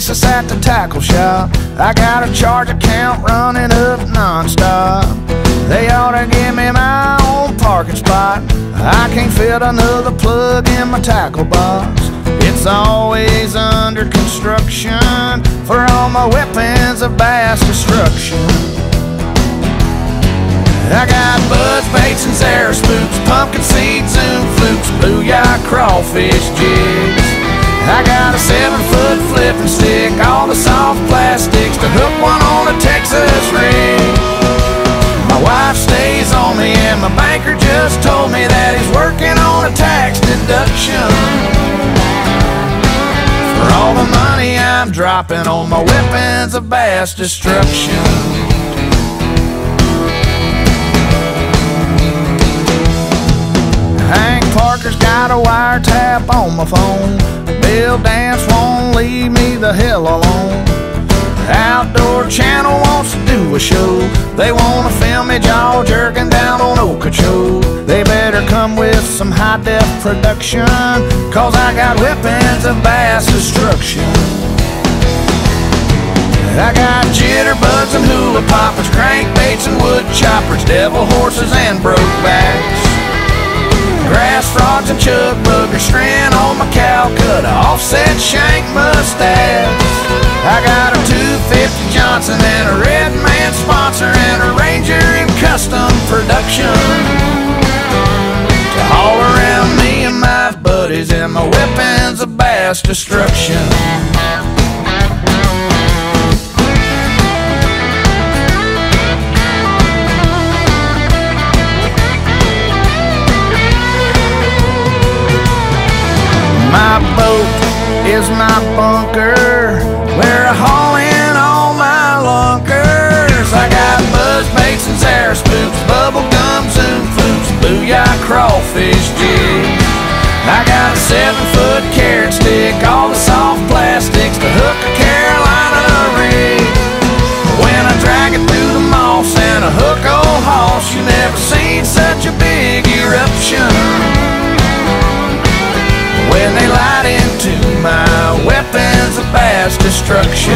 basis at the tackle shop. I got a charge account running up non-stop. They ought to give me my own parking spot. I can't fit another plug in my tackle box. It's always under construction for all my weapons of vast destruction. I got buzz baits and Zara spooks, pumpkin seed zoom flukes, booyah crawfish jigs. I got a 7-foot flipping stick, all the soft plastics to hook one on a Texas rig. My wife stays on me and my banker just told me that he's working on a tax deduction for all the money I'm dropping on my weapons of vast destruction. Hank Parker's got a wiretap on my phone. Bill Dance won't leave me the hell alone. Outdoor Channel wants to do a show. They want to film me jaw jerking down on Okeechobee. They better come with some high-def production, cause I got weapons of vast destruction. I got jitterbugs and hula poppers, crankbaits and wood choppers, devil horses and brokebacks, grass frogs and chug buggers, string on my Calcutta, offset shank mustache. I got a 250 Johnson and a Red Man sponsor and a Ranger in custom production to haul around me and my buddies and my weapons of vast destruction. My boat is my bunker, where I haul in all my lunkers. I got buzz baits and Zara spooks, bubble gum zoom flukes, booyah crawfish jigs. I got a 7-foot carrot stick, all the soft plastics to hook a Carolina rig. When I drag it through the moss and a hook old hoss, you never seen such a big eruption. When they light into my weapons of vast destruction.